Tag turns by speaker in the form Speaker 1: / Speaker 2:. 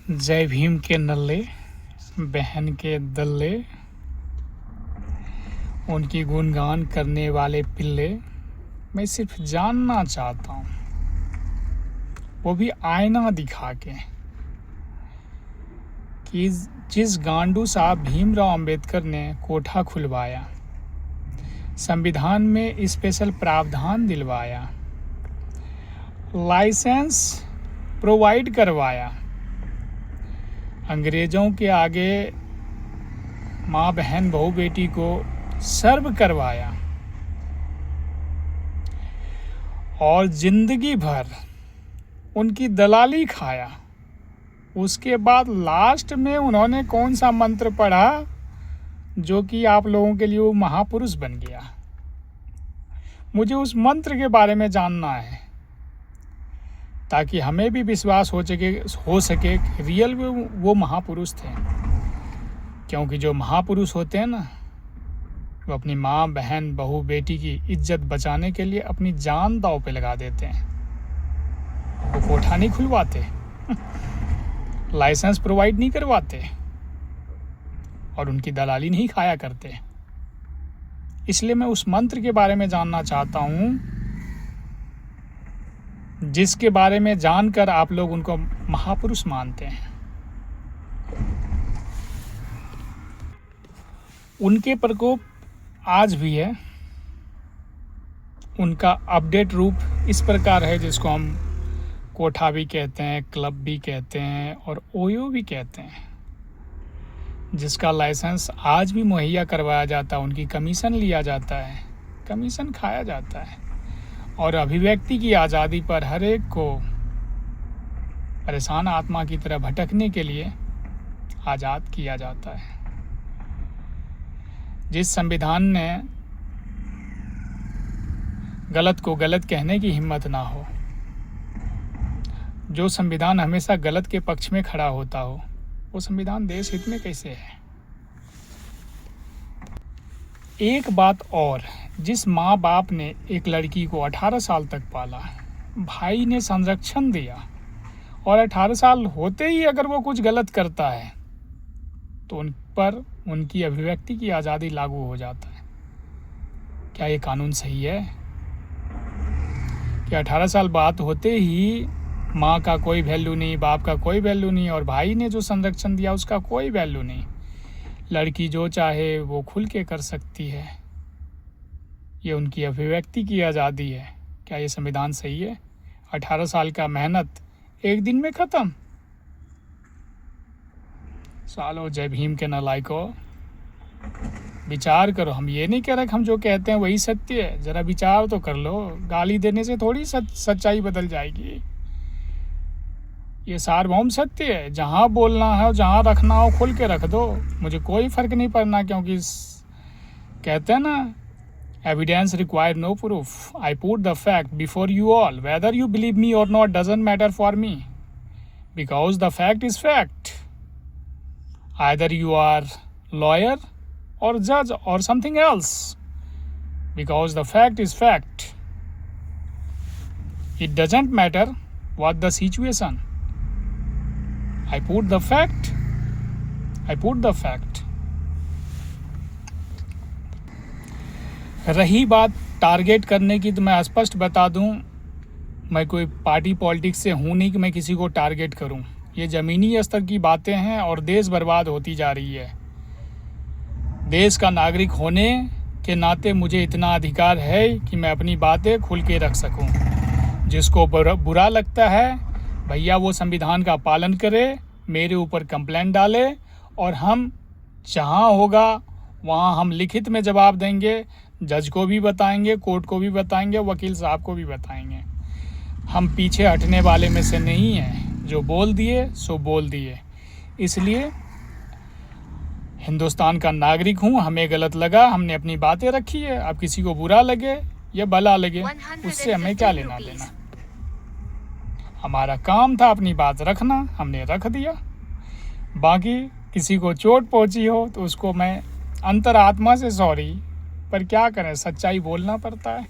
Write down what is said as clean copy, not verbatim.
Speaker 1: जय भीम के नल्ले बहन के दल्ले, उनकी गुणगान करने वाले पिल्ले। मैं सिर्फ जानना चाहता हूँ, वो भी आईना दिखा के, कि जिस गांडू साहब भीमराव अंबेडकर ने कोठा खुलवाया, संविधान में स्पेशल प्रावधान दिलवाया, लाइसेंस प्रोवाइड करवाया, अंग्रेज़ों के आगे माँ बहन बहू बेटी को सर्व करवाया और ज़िंदगी भर उनकी दलाली खाया। उसके बाद लास्ट में उन्होंने कौन सा मंत्र पढ़ा जो कि आप लोगों के लिए वो महापुरुष बन गया। मुझे उस मंत्र के बारे में जानना है ताकि हमें भी विश्वास हो सके कि रियल में वो महापुरुष थे। क्योंकि जो महापुरुष होते हैं ना, वो अपनी माँ बहन बहू बेटी की इज्जत बचाने के लिए अपनी जान दांव पे लगा देते हैं। वो कोठा नहीं खुलवाते लाइसेंस प्रोवाइड नहीं करवाते और उनकी दलाली नहीं खाया करते। इसलिए मैं उस मंत्र के बारे में जानना चाहता हूँ जिसके बारे में जानकर आप लोग उनको महापुरुष मानते हैं। उनके प्रकोप आज भी है। उनका अपडेट रूप इस प्रकार है जिसको हम कोठा भी कहते हैं, क्लब भी कहते हैं और ओयो भी कहते हैं, जिसका लाइसेंस आज भी मुहैया करवाया जाता है। उनकी कमीशन लिया जाता है, कमीशन खाया जाता है और अभिव्यक्ति की आज़ादी पर हर एक को परेशान आत्मा की तरह भटकने के लिए आज़ाद किया जाता है। जिस संविधान ने गलत को गलत कहने की हिम्मत ना हो, जो संविधान हमेशा गलत के पक्ष में खड़ा होता हो, वो संविधान देश हित में कैसे है। एक बात और, जिस माँ बाप ने एक लड़की को 18 साल तक पाला, भाई ने संरक्षण दिया और 18 साल होते ही अगर वो कुछ गलत करता है तो उन पर उनकी अभिव्यक्ति की आज़ादी लागू हो जाता है। क्या ये कानून सही है कि 18 साल बात होते ही माँ का कोई वैल्यू नहीं, बाप का कोई वैल्यू नहीं और भाई ने जो संरक्षण दिया उसका कोई वैल्यू नहीं। लड़की जो चाहे वो खुल के कर सकती है, ये उनकी अभिव्यक्ति की आज़ादी है। क्या ये संविधान सही है? 18 साल का मेहनत एक दिन में ख़त्म। सालो जय भीम के नालायकों, विचार करो। हम ये नहीं कह रहे कि हम जो कहते हैं वही सत्य है, ज़रा विचार तो कर लो। गाली देने से थोड़ी सच्चाई बदल जाएगी। ये सार्वभौम सत्य है, जहाँ बोलना है जहाँ रखना हो खुल के रख दो, मुझे कोई फ़र्क नहीं पड़ना। क्योंकि कहते हैं ना, evidence require no proof, I put the fact before you all, whether you believe me और not doesn't matter for me, because the fact is fact. Either you are lawyer or judge or something else, because the fact is fact. It doesn't matter what the situation. I put the fact. रही बात target करने की, तो मैं स्पष्ट बता दूं, मैं कोई पार्टी पॉलिटिक्स से हूं नहीं कि मैं किसी को टारगेट करूं। ये ज़मीनी स्तर की बातें हैं और देश बर्बाद होती जा रही है। देश का नागरिक होने के नाते मुझे इतना अधिकार है कि मैं अपनी बातें खुल के रख सकूं। जिसको बुरा लगता है भैया वो संविधान का पालन करे, मेरे ऊपर कंप्लेंट डाले और हम जहां होगा वहां हम लिखित में जवाब देंगे। जज को भी बताएंगे, कोर्ट को भी बताएंगे, वकील साहब को भी बताएंगे। हम पीछे हटने वाले में से नहीं हैं। जो बोल दिए सो बोल दिए। इसलिए हिंदुस्तान का नागरिक हूँ, हमें गलत लगा, हमने अपनी बातें रखी है। अब किसी को बुरा लगे या भला लगे, उससे हमें क्या लेना देना। हमारा काम था अपनी बात रखना, हमने रख दिया। बाकी किसी को चोट पहुँची हो तो उसको मैं अंतरात्मा से सॉरी, पर क्या करें, सच्चाई बोलना पड़ता है।